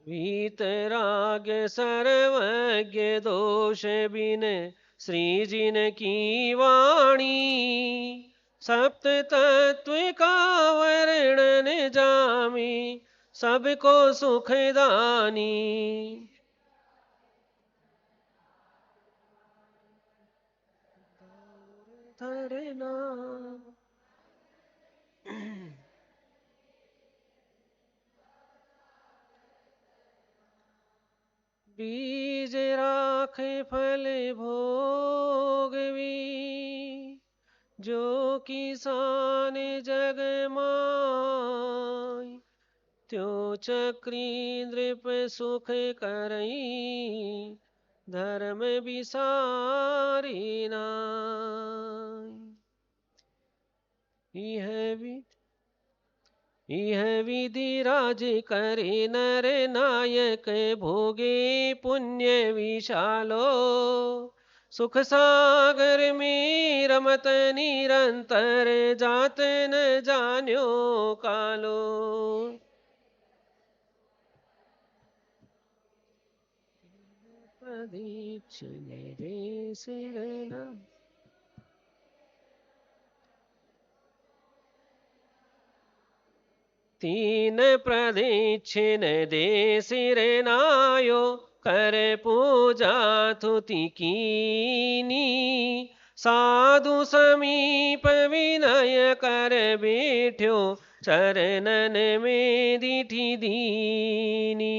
वीतराग्य सर्वज्ञ दोष बिन श्री जिन की वाणी। सप्त तत्व का वर्णन जामी सबको सुखदानी। धरना बीज राखे फल भोगवी। जो किसान जग माय त्यो चक्री नृप सुख करई। धर्म विसारी नाय। यह विधि राज करे नर नायक भोगे पुण्य विशालो। सुख सागर में रमत निरंतर जात न जान्यो कालो। प्रदीक्षिण रे सिरना तीन प्रदीक्षिण दे सिर नायो। कर पूजा तुति कीनी। साधु समीप विनय कर बैठ्यो चरणन में दिठी दीनी।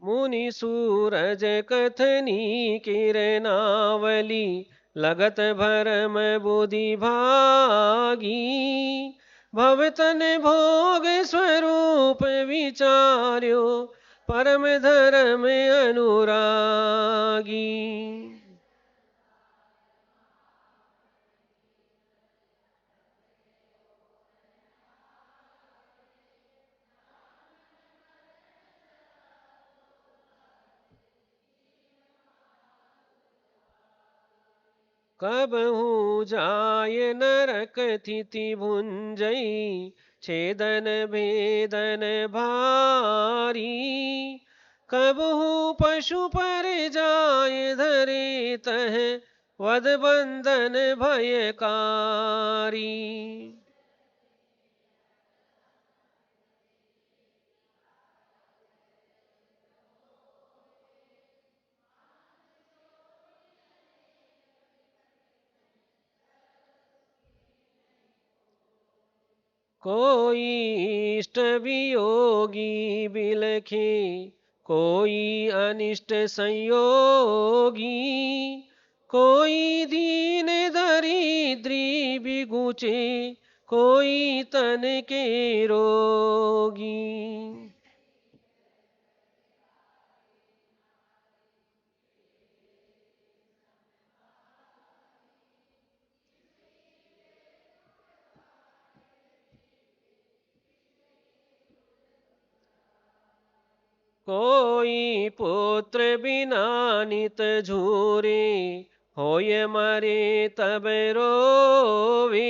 मुनि सूरज कथनी किरनावली। लगत भरम बुद्धि भागी। भवतन भोग स्वरूप विचार्यो परम धर्म अनुरागी। कबहू जाय नरक थिति भुंजई। छेदन भेदन भारी। कबहू पशु पर जाय धरे तह वध बंधन भयकारी। कोई इष्ट वियोगी बिलखे। कोई अनिष्ट संयोगी। कोई दीन दरिद्री बिगुचे। कोई तन के रोगी। कोई पुत्र बिना नित झूरे। होय मरे तब रोवे।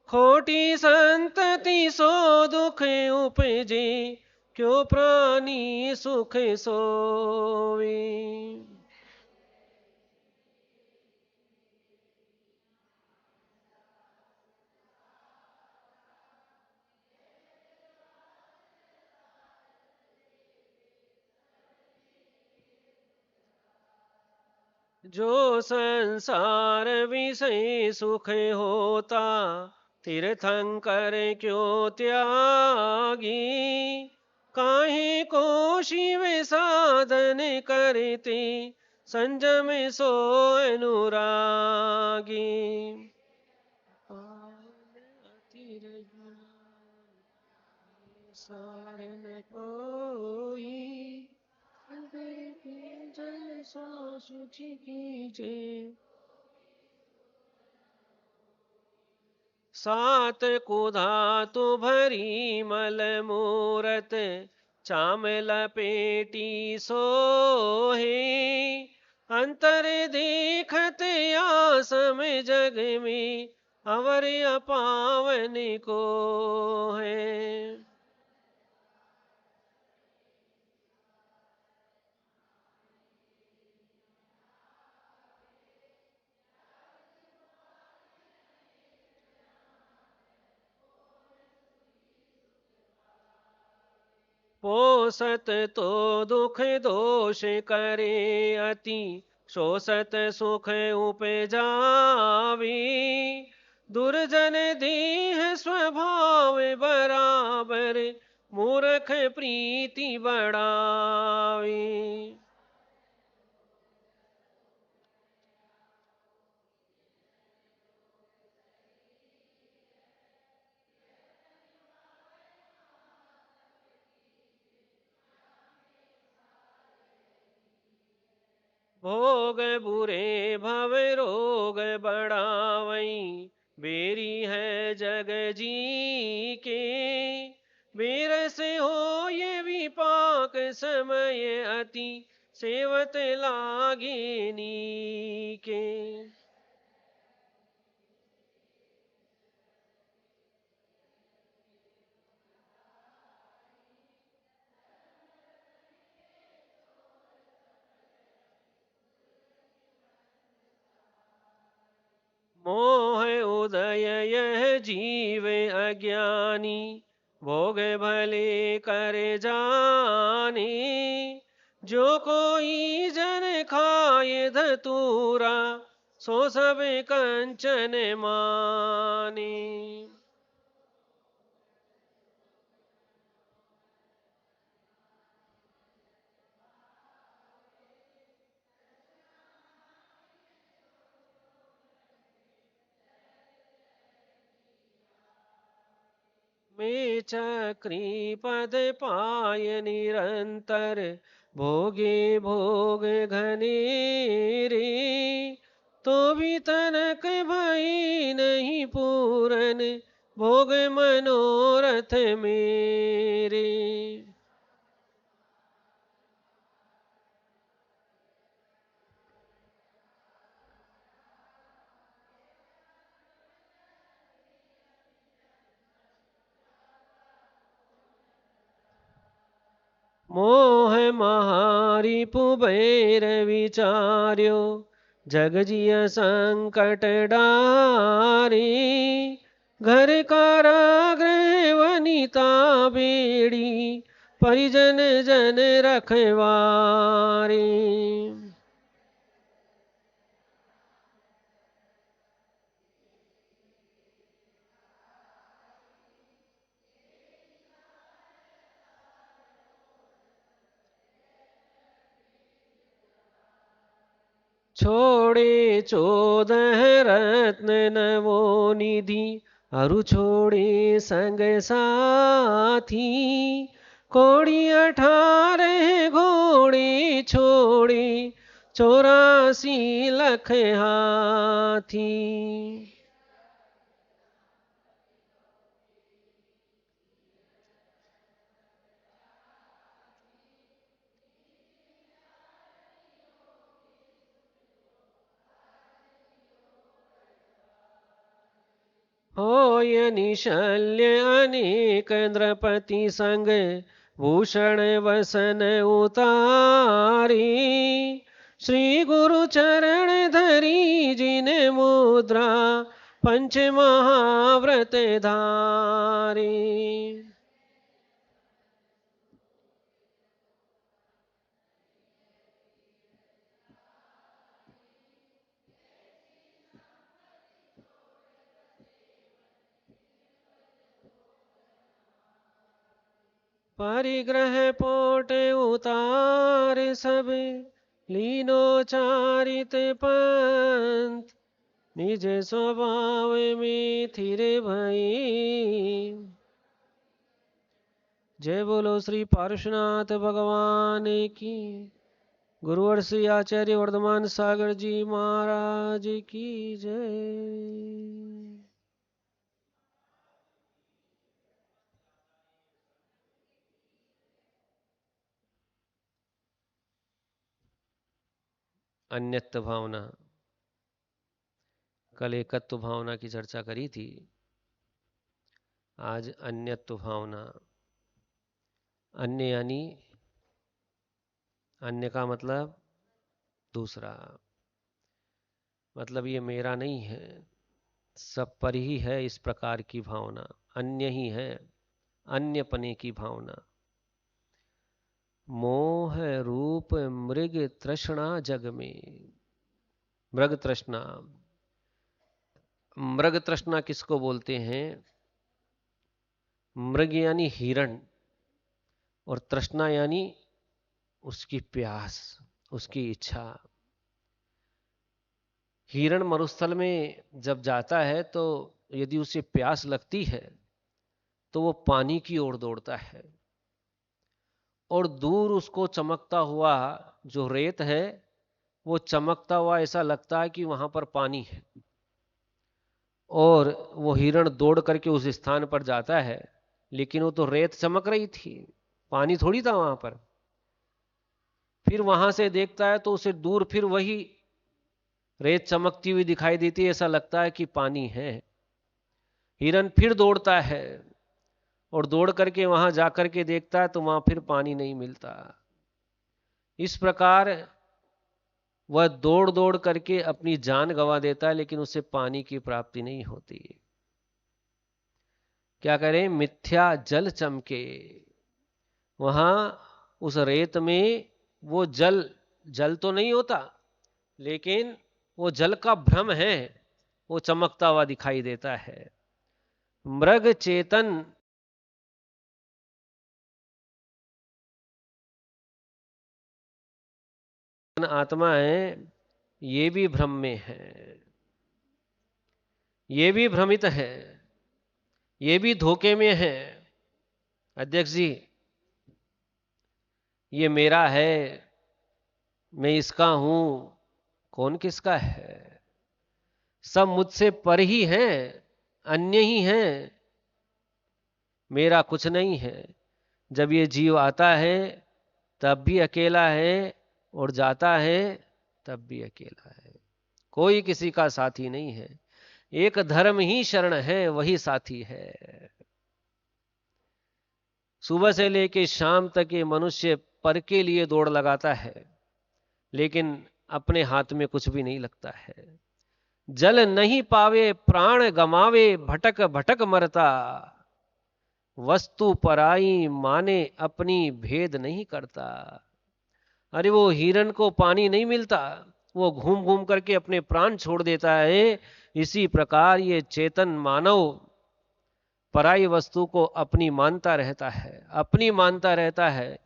खोटी संतति सो दुख उपजे। क्यों प्राणी सुख सोवे। जो संसार विषय सुख होता। तीर्थंकर क्यों त्यागी। काहे को शिव साधन करते। संजम सो अनुरागी। सारन कोई जल सो सुचि कीजे। सात कुधातु भरी मल मूरत। चाम लपेटी सोहे अंतर देखत आसम जग में अवर अपावन को है। पोसत तो दुख दोष करे अति शोषत सुख उपजावी दुर्जन देह स्वभाव बराबर मूर्ख प्रीति बढ़ावी। भोग बुरे भव रोग बढ़ावई बेरी है जग जी के बेरस हो ये विपाक समय अति सेवत लागे नीके। मोह उदय यह जीव अज्ञानी भोग भले कर जाने जो कोई जन खाए धतूरा सो सब कंचन माने। मैं चक्री पद पाय निरंतर भोगे भोग घनेरे तो भी तनक भई नहीं पूरन भोग मनोरथ मेरे। मोह महारी पुबैर विचार्यो जग जिय संकट डारी घर कारागृह वनिता बेड़ी परिजन जन रखवारी। छोड़े 14 रत्न नवो निधि अरु छोड़े संग साथी कोड़ी 18 घोड़े छोड़े 84 लख हाथी। होय निशल्य अनेक नृपति संग भूषण वसन उतारी श्री गुरु चरण धरी जिन मुद्रा पंच महाव्रत धारी। परिग्रह पोट उतार सब लीनो चारित पंथ निज स्वभाव में थिर भई। जय बोलो श्री पार्श्वनाथ भगवान की। गुरुवर श्री आचार्य वर्धमान सागर जी महाराज की जय। अन्यत्व भावना, कल एकत्व भावना की चर्चा करी थी, आज अन्यत्व भावना। अन्य यानी अन्य का मतलब दूसरा, मतलब ये मेरा नहीं है, सब पर ही है इस प्रकार की भावना, अन्य ही है, अन्यपने की भावना। मोह रूप मृग तृष्णा जग में, मृग तृष्णा, मृग तृष्णा किसको बोलते हैं? मृग यानी हिरण, और तृष्णा यानी उसकी प्यास, उसकी इच्छा। हिरण मरुस्थल में जब जाता है तो यदि उसे प्यास लगती है तो वो पानी की ओर दौड़ता है, और दूर उसको चमकता हुआ जो रेत है वो चमकता हुआ ऐसा लगता है कि वहां पर पानी है, और वो हिरण दौड़ करके उस स्थान पर जाता है, लेकिन वो तो रेत चमक रही थी, पानी थोड़ी था वहां पर। फिर वहां से देखता है तो उसे दूर फिर वही रेत चमकती हुई दिखाई देती है, ऐसा लगता है कि पानी है। हिरण फिर दौड़ता है, और दौड़ करके वहां जाकर के देखता है तो वहां फिर पानी नहीं मिलता। इस प्रकार वह दौड़ दौड़ करके अपनी जान गंवा देता है, लेकिन उसे पानी की प्राप्ति नहीं होती। क्या करें? मिथ्या जल चमके, वहां उस रेत में वो जल, जल तो नहीं होता, लेकिन वो जल का भ्रम है, वो चमकता हुआ दिखाई देता है। मृग चेतन आत्मा है, ये भी भ्रम में है, ये भी भ्रमित है, ये भी धोखे में है। अध्यक्ष जी, ये मेरा है, मैं इसका हूं, कौन किसका है? सब मुझसे पर ही हैं, अन्य ही हैं, मेरा कुछ नहीं है। जब ये जीव आता है तब भी अकेला है, और जाता है तब भी अकेला है, कोई किसी का साथी नहीं है। एक धर्म ही शरण है, वही साथी है। सुबह से लेके शाम तक ये मनुष्य पर के लिए दौड़ लगाता है, लेकिन अपने हाथ में कुछ भी नहीं लगता है। जल नहीं पावे प्राण गमावे, भटक भटक मरता, वस्तु पराई माने अपनी भेद नहीं करता। अरे वो हिरण को पानी नहीं मिलता, वो घूम घूम करके अपने प्राण छोड़ देता है। इसी प्रकार ये चेतन मानव पराई वस्तु को अपनी मानता रहता है, अपनी मानता रहता है।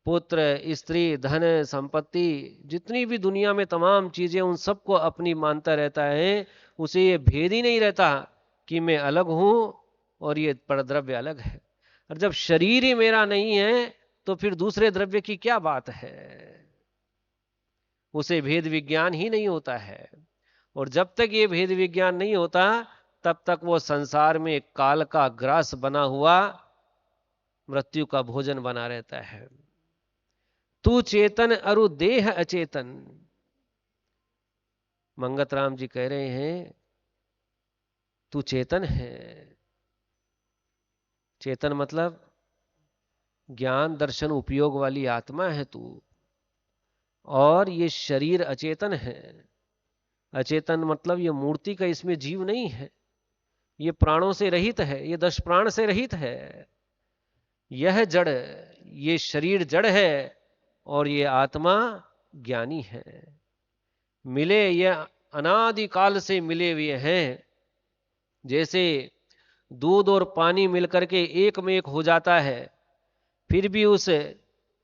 पुत्र, स्त्री, धन, संपत्ति, जितनी भी दुनिया में तमाम चीजें, उन सबको अपनी मानता रहता है। उसे ये भेद ही नहीं रहता कि मैं अलग हूं और ये परद्रव्य अलग है। और जब शरीर ही मेरा नहीं है तो फिर दूसरे द्रव्य की क्या बात है? उसे भेद विज्ञान ही नहीं होता है। और जब तक ये भेद विज्ञान नहीं होता तब तक वो संसार में काल का ग्रास बना हुआ मृत्यु का भोजन बना रहता है। तू चेतन अरु देह अचेतन, मंगत राम जी कह रहे हैं तू चेतन है। चेतन मतलब ज्ञान दर्शन उपयोग वाली आत्मा है तू, और ये शरीर अचेतन है। अचेतन मतलब ये मूर्ति का इसमें जीव नहीं है, ये प्राणों से रहित है, ये 10 प्राण से रहित है। यह जड़, ये शरीर जड़ है, और ये आत्मा ज्ञानी है। मिले ये अनादिकाल से मिले हुए हैं। जैसे दूध और पानी मिलकर के एक में एक हो जाता है, फिर भी उस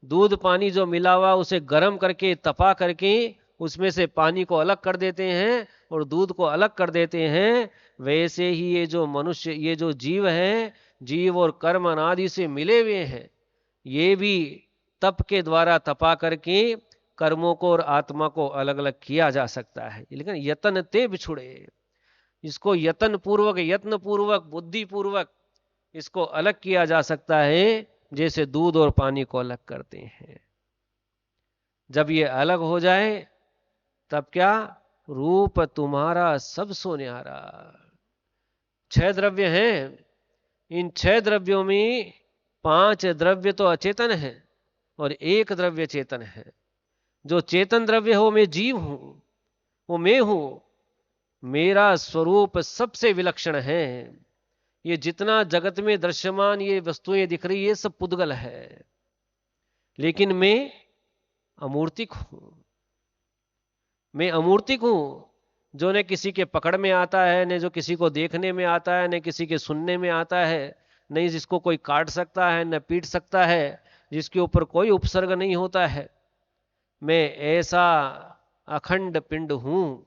दूध पानी जो मिला हुआ उसे गर्म करके तपा करके उसमें से पानी को अलग कर देते हैं और दूध को अलग कर देते हैं। वैसे ही ये जो मनुष्य, ये जो जीव है, जीव और कर्म अनादि से मिले हुए हैं, ये भी तप के द्वारा तपा करके कर्मों को और आत्मा को अलग अलग किया जा सकता है। लेकिन यतन ते बिछुड़े, इसको यत्न पूर्वक बुद्धि पूर्वक इसको अलग किया जा सकता है, जैसे दूध और पानी को अलग करते हैं। जब ये अलग हो जाए तब क्या, रूप तुम्हारा सब सो न्यारा। 6 द्रव्य हैं, इन 6 द्रव्यों में 5 द्रव्य तो अचेतन है और एक द्रव्य चेतन है। जो चेतन द्रव्य हो मैं जीव हूं, वो मैं हूं। मेरा स्वरूप सबसे विलक्षण है। ये जितना जगत में दृश्यमान ये वस्तुएं दिख रही है सब पुद्गल है, लेकिन मैं अमूर्तिक हूं। मैं अमूर्तिक हूं, जो न किसी के पकड़ में आता है, न जो किसी को देखने में आता है, न किसी के सुनने में आता है, नहीं जिसको कोई काट सकता है न पीट सकता है, जिसके ऊपर कोई उपसर्ग नहीं होता है। मैं ऐसा अखंड पिंड हूं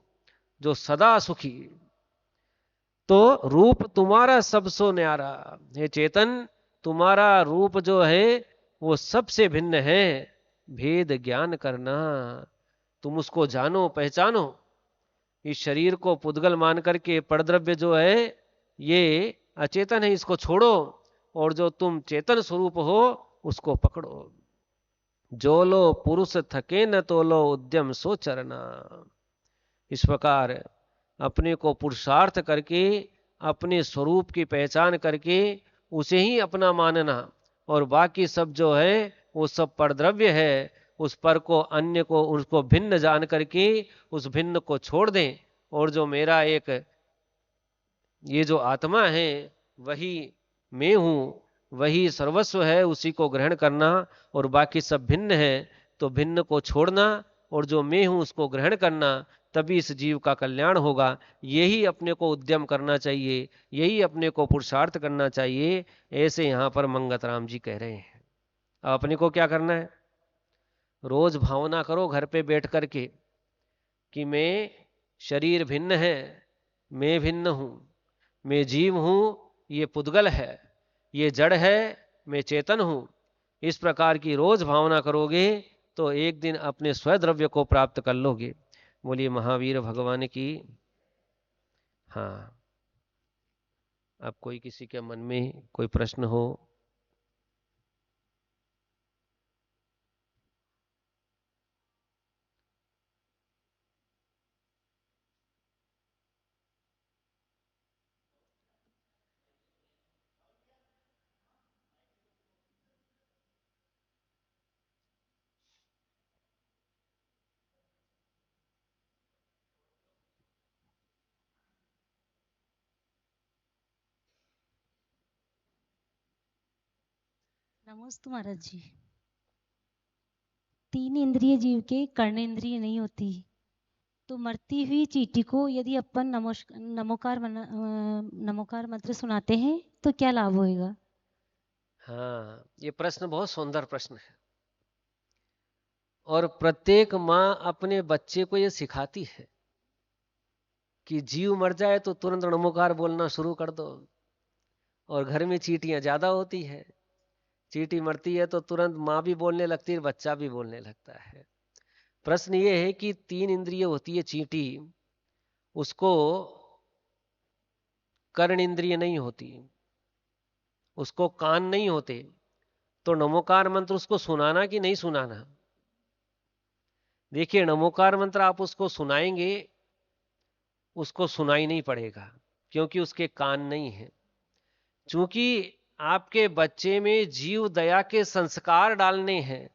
जो सदा सुखी। तो रूप तुम्हारा सबसो न्यारा, हे चेतन, तुम्हारा रूप जो है वो सबसे भिन्न है। भेद ज्ञान करना, तुम उसको जानो पहचानो। इस शरीर को पुद्गल मान करके परद्रव्य जो है ये अचेतन है, इसको छोड़ो, और जो तुम चेतन स्वरूप हो उसको पकड़ो। जो लो पुरुष थके न तो लो उद्यम सो चरना। इस प्रकार अपने को पुरुषार्थ करके, अपने स्वरूप की पहचान करके उसे ही अपना मानना, और बाकी सब जो है वो सब परद्रव्य है। उस पर को, अन्य को, उसको भिन्न जान करके उस भिन्न को छोड़ दें, और जो मेरा एक ये जो आत्मा है वही मैं हूं, वही सर्वस्व है, उसी को ग्रहण करना, और बाकी सब भिन्न है तो भिन्न को छोड़ना, और जो मैं हूं उसको ग्रहण करना। तभी इस जीव का कल्याण होगा। यही अपने को उद्यम करना चाहिए, यही अपने को पुरुषार्थ करना चाहिए। ऐसे यहां पर मंगत राम जी कह रहे हैं। अब अपने को क्या करना है, रोज भावना करो घर पे बैठ करके कि मैं, शरीर भिन्न है, मैं भिन्न हूं, मैं जीव हूं, ये पुद्गल है, ये जड़ है, मैं चेतन हूं। इस प्रकार की रोज भावना करोगे तो एक दिन अपने स्वद्रव्य को प्राप्त कर लोगे। बोलिए महावीर भगवान की। हाँ, अब कोई किसी के मन में कोई प्रश्न हो। नमस्ते महाराज जी। 3 इंद्रिय जीव के कर्णेंद्रिय नहीं होती, तो मरती हुई चींटी को यदि अपन नमोकार मंत्र सुनाते हैं तो क्या लाभ होएगा? हाँ, ये प्रश्न बहुत सुंदर प्रश्न है, और प्रत्येक माँ अपने बच्चे को ये सिखाती है कि जीव मर जाए तो तुरंत नमोकार बोलना शुरू कर दो। और घर में चींटियां ज्यादा होती है, चींटी मरती है तो तुरंत माँ भी बोलने लगती है, बच्चा भी बोलने लगता है। प्रश्न ये है कि 3 इंद्रिय होती है चींटी, उसको कर्ण इंद्रिय नहीं होती, उसको कान नहीं होते, तो नमोकार मंत्र उसको सुनाना कि नहीं सुनाना? देखिए, नमोकार मंत्र आप उसको सुनाएंगे, उसको सुनाई नहीं पड़ेगा, क्योंकि उसके कान नहीं है। चूंकि आपके बच्चे में जीव दया के संस्कार डालने हैं,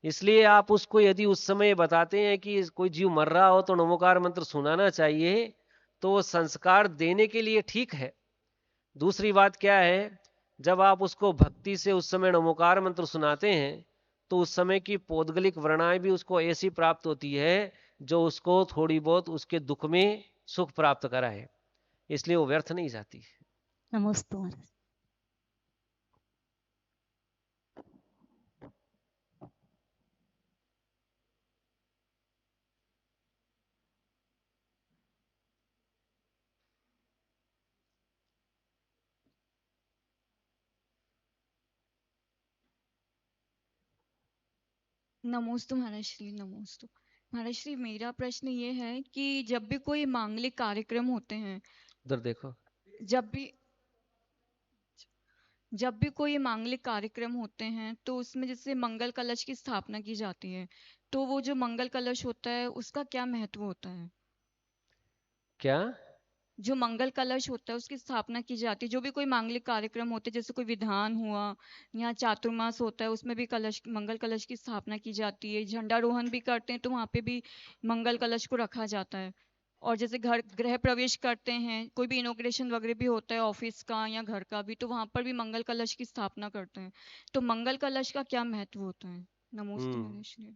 इसलिए आप उसको यदि उस समय बताते हैं कि कोई जीव मर रहा हो तो नमोकार मंत्र सुनाना चाहिए, तो वो संस्कार देने के लिए ठीक है। दूसरी बात क्या है, जब आप उसको भक्ति से उस समय नमोकार मंत्र सुनाते हैं तो उस समय की पौद्गलिक वृणाएं भी उसको ऐसी प्राप्त होती है जो उसको थोड़ी बहुत उसके दुख में सुख प्राप्त कराए, इसलिए वो व्यर्थ नहीं जाती। नमस्ते महाराज। नमोस्तु महाराज श्री, नमोस्तु महाराज श्री। मेरा प्रश्न ये है कि जब भी कोई मांगलिक कार्यक्रम होते हैं, उधर देखो। जब भी कोई मांगलिक कार्यक्रम होते हैं तो उसमें जैसे मंगल कलश की स्थापना की जाती है, तो वो जो मंगल कलश होता है उसका क्या महत्व होता है? क्या? जो मंगल कलश होता है उसकी स्थापना की जाती है, जो भी कोई मांगलिक कार्यक्रम होते हैं, जैसे कोई विधान हुआ या चातुर्मास होता है, उसमें भी कलश, मंगल कलश की स्थापना की जाती है। झंडारोहण भी करते हैं तो वहाँ पे भी मंगल कलश को रखा जाता है। और जैसे घर गृह प्रवेश करते हैं, कोई भी इनॉग्रेशन वगैरह भी होता है ऑफिस का या घर का भी, तो वहाँ पर भी मंगल कलश की स्थापना करते हैं। तो मंगल कलश का क्या महत्व होता है? नमोस्तु हम्म महर्षि।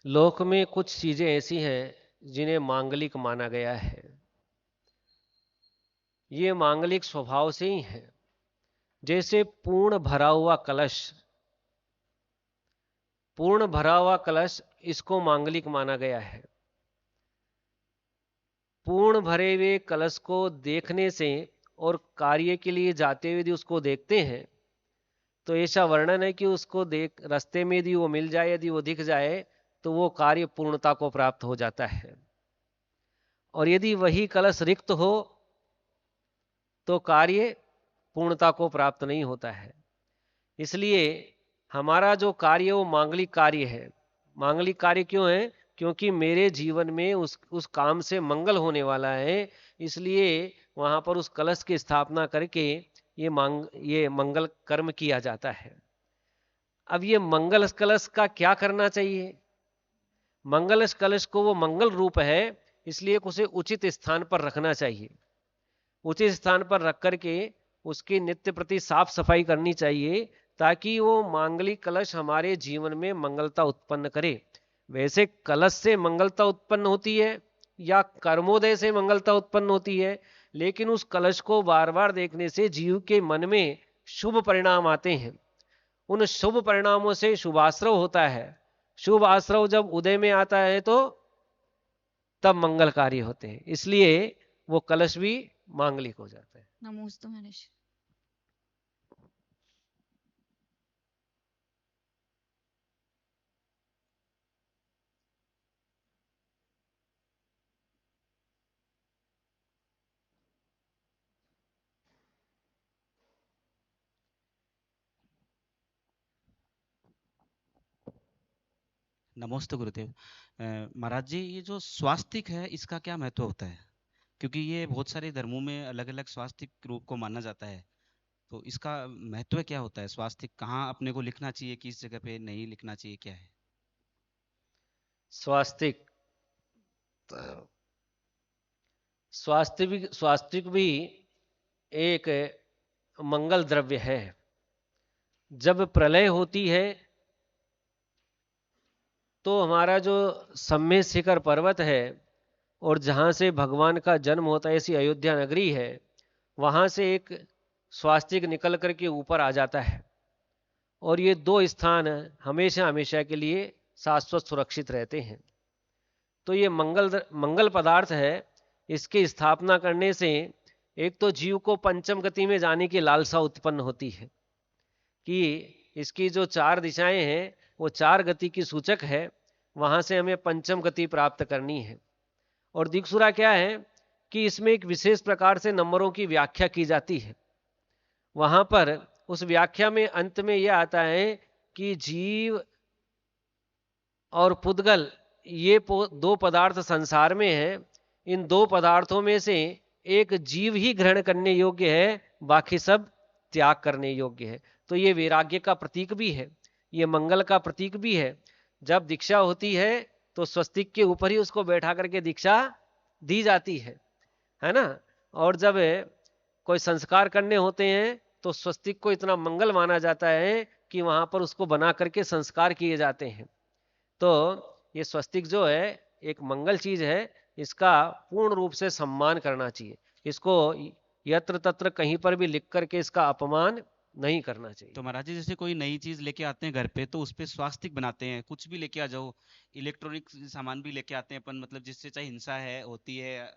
लोक में कुछ चीजें ऐसी हैं जिन्हें मांगलिक माना गया है। ये मांगलिक स्वभाव से ही है। जैसे पूर्ण भरा हुआ कलश, पूर्ण भरा हुआ कलश, इसको मांगलिक माना गया है। पूर्ण भरे हुए कलश को देखने से और कार्य के लिए जाते हुए यदि उसको देखते हैं तो ऐसा वर्णन है कि उसको देख रास्ते में यदि वो मिल जाए, यदि वो दिख जाए, तो वो कार्य पूर्णता को प्राप्त हो जाता है। और यदि वही कलश रिक्त हो तो कार्य पूर्णता को प्राप्त नहीं होता है। इसलिए हमारा जो कार्य वो मांगलिक कार्य है। मांगलिक कार्य क्यों है? क्योंकि मेरे जीवन में उस काम से मंगल होने वाला है। इसलिए वहां पर उस कलश की स्थापना करके ये मंगल कर्म किया जाता है। अब ये मंगल कलश का क्या करना चाहिए? मंगल कलश को, वो मंगल रूप है, इसलिए उसे उचित स्थान पर रखना चाहिए। उचित स्थान पर रख करके उसकी नित्य प्रति साफ सफाई करनी चाहिए, ताकि वो मांगलिक कलश हमारे जीवन में मंगलता उत्पन्न करे। वैसे कलश से मंगलता उत्पन्न होती है या कर्मोदय से मंगलता उत्पन्न होती है, लेकिन उस कलश को बार बार देखने से जीव के मन में शुभ परिणाम आते हैं। उन शुभ परिणामों से शुभाश्रव होता है। शुभ आश्रव जब उदय में आता है तो तब मंगल कार्य होते हैं। इसलिए वो कलश भी मांगलिक हो जाता है। नमोस्तु महर्षि। नमस्ते गुरुदेव। महाराज जी, ये जो स्वास्तिक है इसका क्या महत्व होता है? क्योंकि ये बहुत सारे धर्मों में अलग अलग स्वास्तिक रूप को माना जाता है, तो इसका महत्व क्या होता है? स्वास्तिक कहाँ अपने को लिखना चाहिए, किस जगह पे नहीं लिखना चाहिए, क्या है? स्वास्तिक, स्वास्तिक भी एक मंगल द्रव्य है। जब प्रलय होती है तो हमारा जो सम्मेद शिखर पर्वत है और जहाँ से भगवान का जन्म होता है, ऐसी अयोध्या नगरी है, वहाँ से एक स्वास्तिक निकल करके ऊपर आ जाता है। और ये दो स्थान हमेशा हमेशा के लिए शाश्वत सुरक्षित रहते हैं। तो ये मंगल पदार्थ है। इसकी स्थापना करने से एक तो जीव को पंचम गति में जाने की लालसा उत्पन्न होती है कि इसकी जो चार दिशाएं हैं वो चार गति की सूचक है, वहां से हमें पंचम गति प्राप्त करनी है। और दिक्सूरा क्या है कि इसमें एक विशेष प्रकार से नंबरों की व्याख्या की जाती है। वहां पर उस व्याख्या में अंत में यह आता है कि जीव और पुद्गल, ये दो पदार्थ संसार में हैं। इन दो पदार्थों में से एक जीव ही ग्रहण करने योग्य है, बाकी सब त्याग करने योग्य है। तो ये वैराग्य का प्रतीक भी है, ये मंगल का प्रतीक भी है। जब दीक्षा होती है तो स्वस्तिक के ऊपर ही उसको बैठा करके दीक्षा दी जाती है ना। और जब कोई संस्कार करने होते हैं तो स्वस्तिक को इतना मंगल माना जाता है कि वहां पर उसको बना करके संस्कार किए जाते हैं। तो ये स्वस्तिक जो है एक मंगल चीज है, इसका पूर्ण रूप से सम्मान करना चाहिए। इसको यत्र तत्र कहीं पर भी लिख करके इसका अपमान नहीं करना चाहिए। तो महाराज जी, जैसे कोई नई चीज लेके आते हैं घर पे तो उस पे स्वास्तिक बनाते हैं। कुछ भी लेके आ जाओ, इलेक्ट्रॉनिक सामान भी लेके आते हैं अपन, मतलब जिससे चाहे हिंसा है होती है,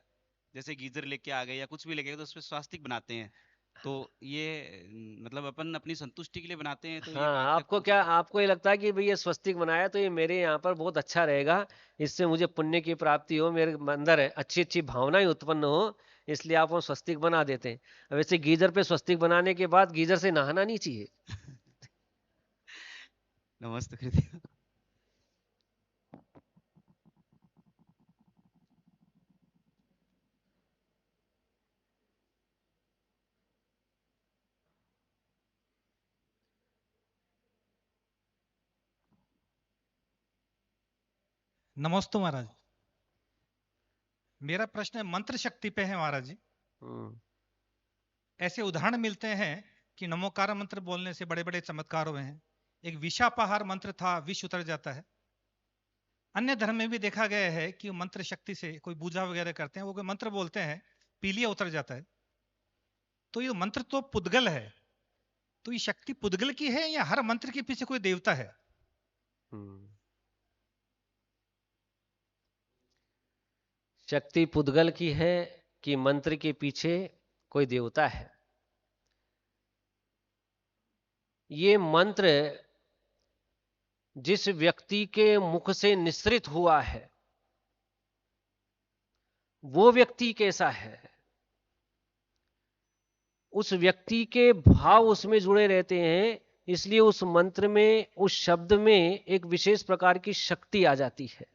जैसे गीजर लेके आ गए या कुछ भी लेके आ गए तो उस पे स्वास्तिक बनाते हैं। तो ये मतलब अपन अपनी संतुष्टि के लिए बनाते हैं, तो ये हाँ, कहाँ तक आपको ये लगता है कि भाई ये स्वस्तिक बनाया तो ये मेरे यहाँ पर बहुत अच्छा रहेगा, इससे मुझे पुण्य की प्राप्ति हो, मेरे अंदर अच्छी अच्छी भावनाएं उत्पन्न हो, इसलिए आप वो स्वस्तिक बना देते हैं। वैसे गीजर पे स्वस्तिक बनाने के बाद गीजर से नहाना नहीं चाहिए। नमस्ते कृति। नमस्ते महाराज। मेरा प्रश्न है मंत्र शक्ति पे है महाराज जी। ऐसे उदाहरण मिलते हैं कि नमोकार मंत्र बोलने से बड़े बड़े चमत्कार हुए हैं। एक विषापहार मंत्र था, विष उतर जाता है। अन्य धर्म में भी देखा गया है कि मंत्र शक्ति से कोई पूजा वगैरह करते हैं, वो कोई मंत्र बोलते हैं, पीलिया उतर जाता है। तो ये मंत्र तो पुद्गल है, तो ये शक्ति पुद्गल की है या हर मंत्र के पीछे कोई देवता है? शक्ति पुद्गल की है कि मंत्र के पीछे कोई देवता है? ये मंत्र जिस व्यक्ति के मुख से निसृत हुआ है वो व्यक्ति कैसा है, उस व्यक्ति के भाव उसमें जुड़े रहते हैं, इसलिए उस मंत्र में, उस शब्द में एक विशेष प्रकार की शक्ति आ जाती है।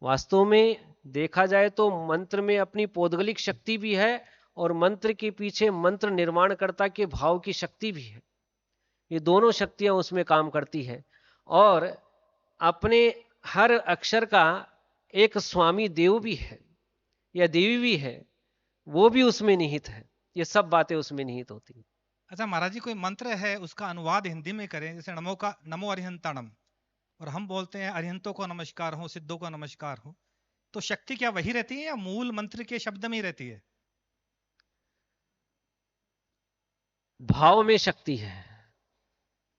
वास्तव में देखा जाए तो मंत्र में अपनी पौद्गलिक शक्ति भी है और मंत्र के पीछे मंत्र निर्माणकर्ता के भाव की शक्ति भी है। ये दोनों शक्तियां उसमें काम करती है और अपने हर अक्षर का एक स्वामी देव भी है या देवी भी है, वो भी उसमें निहित है। ये सब बातें उसमें निहित होती हैं। अच्छा महाराज जी, कोई मंत्र है उसका अनुवाद हिंदी में करें, जैसे नमो अरिहंताणम, और हम बोलते हैं अरिहंतों को नमस्कार हो, सिद्धों को नमस्कार हो, तो शक्ति क्या वही रहती है या मूल मंत्र के शब्द में ही रहती है? भाव में शक्ति है।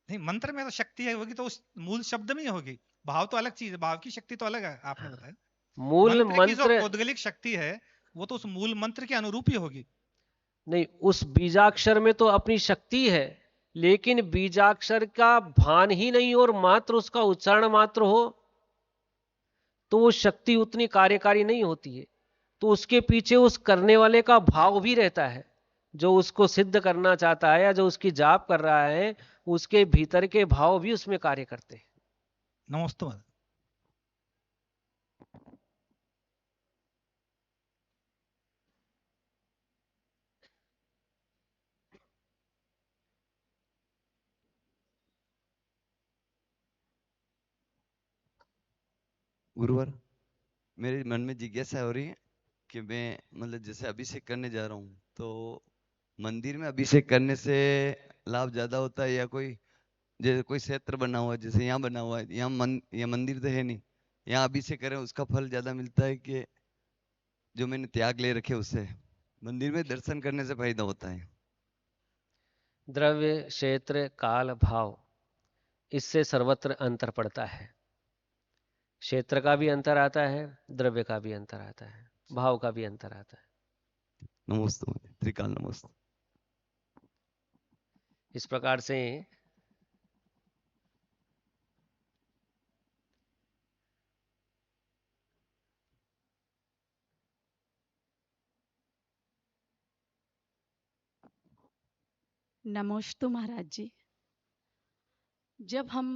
नहीं, मंत्र में तो शक्ति है होगी तो उस मूल शब्द में ही होगी। भाव तो अलग चीज है, भाव की शक्ति तो अलग है, आपने बताया। मूल मंत्र की जो मंत्र पौद्गलिक शक्ति है वो तो उस मूल मंत्र के अनुरूप ही होगी। नहीं, उस बीजाक्षर में तो अपनी शक्ति है, लेकिन बीजाक्षर का भान ही नहीं और मात्र उसका उच्चारण मात्र हो तो वो शक्ति उतनी कार्यकारी नहीं होती है। तो उसके पीछे उस करने वाले का भाव भी रहता है, जो उसको सिद्ध करना चाहता है या जो उसकी जाप कर रहा है, उसके भीतर के भाव भी उसमें कार्य करते हैं। नमस्ते। गुरुवर, मेरे मन में जिज्ञासा हो रही है कि मैं मतलब जैसे अभिषेक करने जा रहा हूँ, तो मंदिर में अभिषेक करने से लाभ ज्यादा होता है या कोई जैसे कोई क्षेत्र बना हुआ है, जैसे यहाँ बना हुआ है, यहाँ मंदिर तो है नहीं, यहाँ अभिषेक करें उसका फल ज्यादा मिलता है कि जो मैंने त्याग ले रखे उससे मंदिर में दर्शन करने से फायदा होता है? द्रव्य, क्षेत्र, काल, भाव, इससे सर्वत्र अंतर पड़ता है। क्षेत्र का भी अंतर आता है, द्रव्य का भी अंतर आता है, भाव का भी अंतर आता है। नमस्ते, त्रिकाल नमस्ते। इस प्रकार से नमोस्तु महाराज जी। जब हम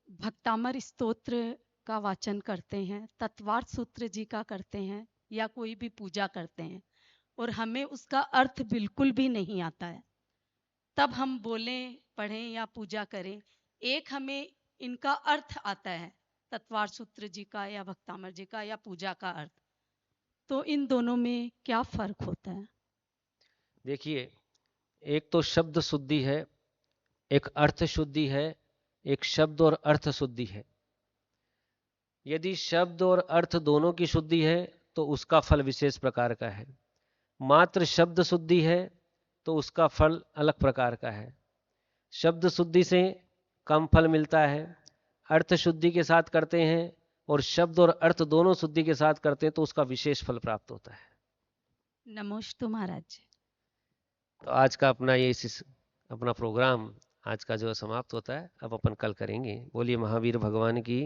भक्तामर स्तोत्र का वाचन करते हैं, तत्वार्थ सूत्र जी का करते हैं या कोई भी पूजा करते हैं और हमें उसका अर्थ बिल्कुल भी नहीं आता है, तब हम बोलें, पढ़ें या पूजा करें, एक हमें इनका अर्थ आता है, तत्वार्थ सूत्र जी का या भक्तामर जी का या पूजा का अर्थ, तो इन दोनों में क्या फर्क होता है? देखिए, एक तो शब्द शुद्धि है, एक अर्थ शुद्धि है, एक शब्द और अर्थ शुद्धि है। यदि शब्द और अर्थ दोनों की शुद्धि है तो उसका फल विशेष प्रकार का है। मात्र शब्द शुद्धि है तो उसका फल अलग प्रकार का है। शब्द शुद्धि से कम फल मिलता है, अर्थ शुद्धि के साथ करते हैं और शब्द और अर्थ दोनों शुद्धि के साथ करते हैं तो उसका विशेष फल प्राप्त होता है। नमोस्तु महाराज जी। तो आज का अपना प्रोग्राम आज का जो समाप्त होता है, अब अपन कल करेंगे। बोलिए महावीर भगवान की।